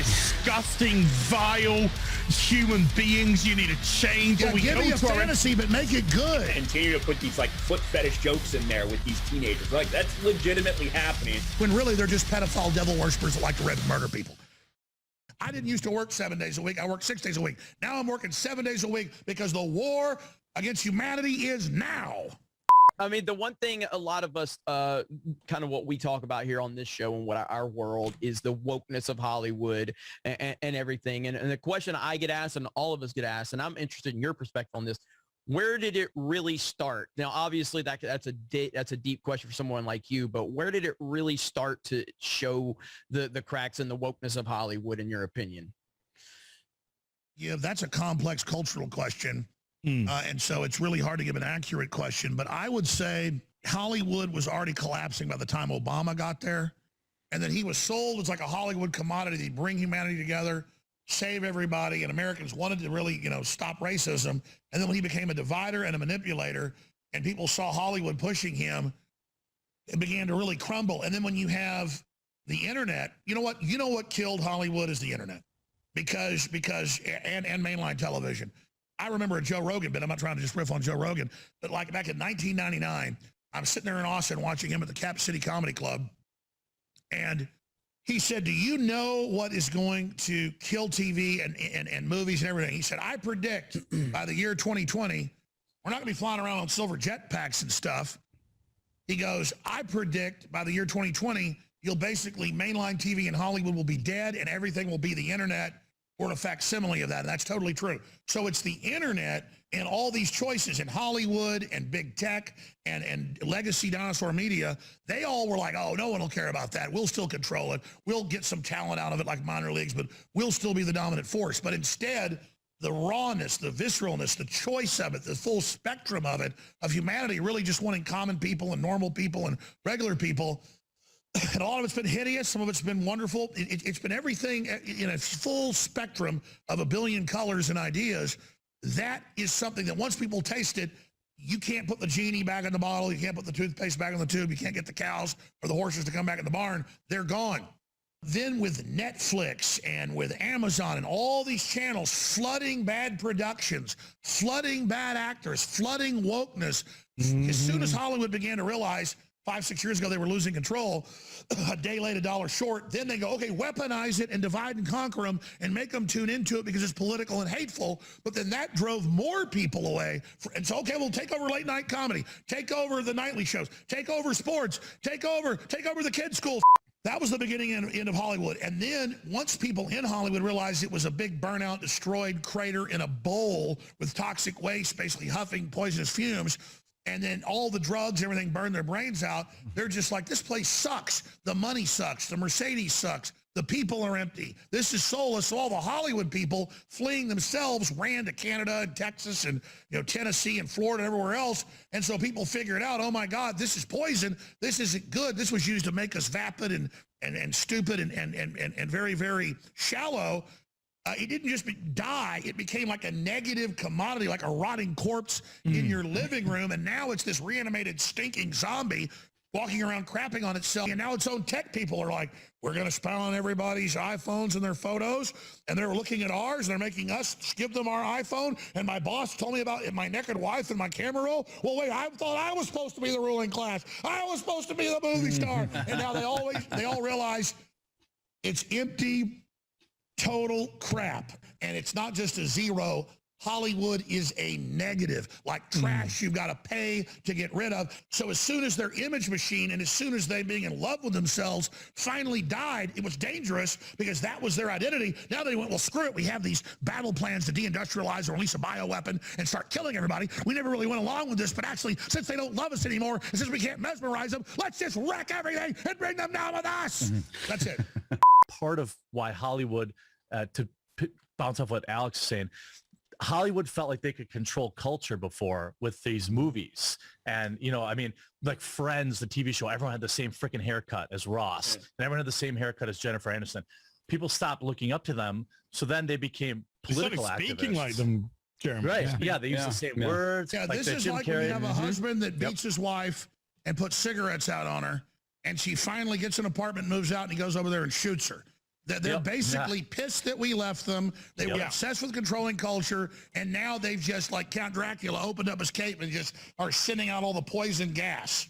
disgusting, vile human beings. You need to change. Yeah, give me a fantasy, but make it good. Continue to put these like foot fetish jokes in there with these teenagers. Like, that's legitimately happening. When really they're just pedophile devil worshippers that like to rape and murder people. I didn't used to work 7 days a week. I worked 6 days a week. Now I'm working 7 days a week because the war against humanity is now. I mean, the one thing a lot of us, kind of what we talk about here on this show and what our world is the wokeness of Hollywood and everything. And the question I get asked and all of us get asked, and I'm interested in your perspective on this, where did it really start? Now, obviously, that's a deep question for someone like you, but where did it really start to show the cracks in the wokeness of Hollywood, in your opinion? Yeah, that's a complex cultural question. And so it's really hard to give an accurate question. But I would say Hollywood was already collapsing by the time Obama got there. And then he was sold as like a Hollywood commodity to bring humanity together, save everybody, and Americans wanted to really, stop racism. And then when he became a divider and a manipulator, and people saw Hollywood pushing him, it began to really crumble. And then when you have the internet, you know what killed Hollywood is the internet, because and mainline television. I remember a Joe Rogan bit. I'm not trying to just riff on Joe Rogan, but like back in 1999, I'm sitting there in Austin watching him at the Cap City Comedy Club, and he said, do you know what is going to kill TV and movies and everything? He said, I predict by the year 2020, we're not going to be flying around on silver jetpacks and stuff. He goes, I predict by the year 2020, you'll basically, mainline TV in Hollywood will be dead and everything will be the internet or a facsimile of that. And that's totally true. So it's the internet and all these choices in Hollywood and big tech and legacy dinosaur media. They all were like, oh, no one will care about that. We'll still control it. We'll get some talent out of it like minor leagues, but we'll still be the dominant force. But instead, the rawness, the visceralness, the choice of it, the full spectrum of it, of humanity really just wanting common people and normal people and regular people. And a lot of it's been hideous. Some of it's been wonderful. It's been everything in a full spectrum of a billion colors and ideas. That is something that once people taste it, you can't put the genie back in the bottle. You can't put the toothpaste back in the tube. You can't get the cows or the horses to come back in the barn. They're gone. Then with Netflix and with Amazon and all these channels flooding bad productions, flooding bad actors, flooding wokeness, as soon as Hollywood began to realize 5-6 years ago they were losing control, a day late, a dollar short, then they go, okay, weaponize it and divide and conquer them and make them tune into it because it's political and hateful. But then that drove more people away. And so, okay, we'll take over late night comedy, take over the nightly shows, take over sports, take over the kids' school. That was the beginning and end of Hollywood. And then once people in Hollywood realized it was a big burnout, destroyed crater in a bowl with toxic waste, basically huffing poisonous fumes, and then all the drugs, everything burned their brains out, they're just like, this place sucks. The money sucks. The Mercedes sucks. The people are empty. This is soulless. So all the Hollywood people fleeing themselves ran to Canada and Texas and Tennessee and Florida and everywhere else. And so people figured out, oh my God, this is poison. This isn't good. This was used to make us vapid and stupid and very, very shallow. It didn't just die. It became like a negative commodity, like a rotting corpse in your living room. And now it's this reanimated, stinking zombie walking around crapping on itself. And now its own tech people are like, we're going to spy on everybody's iPhones and their photos. And they're looking at ours and they're making us give them our iPhone. And my boss told me about my naked wife and my camera roll. Well, wait, I thought I was supposed to be the ruling class. I was supposed to be the movie star. And now they all realize it's empty, total crap. And it's not just a zero. Hollywood is a negative, like trash you've got to pay to get rid of. So as soon as their image machine and as soon as they being in love with themselves finally died, it was dangerous because that was their identity. Now they went, well, screw it. We have these battle plans to deindustrialize or release a bioweapon and start killing everybody. We never really went along with this, but actually, since they don't love us anymore, and since we can't mesmerize them, let's just wreck everything and bring them down with us. That's it. Part of why Hollywood, to bounce off what Alex is saying, Hollywood felt like they could control culture before with these movies. And, I mean, like Friends, the TV show, everyone had the same freaking haircut as Ross. And everyone had the same haircut as Jennifer Aniston. People stopped looking up to them. So then they became political activists. Speaking like them, Jeremy. Right. Yeah, they use the same words. Yeah, like this is Jim like Carrey. when you have a husband that beats his wife and puts cigarettes out on her, and she finally gets an apartment, moves out, and he goes over there and shoots her. They're basically pissed that we left them. They were obsessed with controlling culture, and now they've just, like Count Dracula, opened up his cape and just are sending out all the poison gas.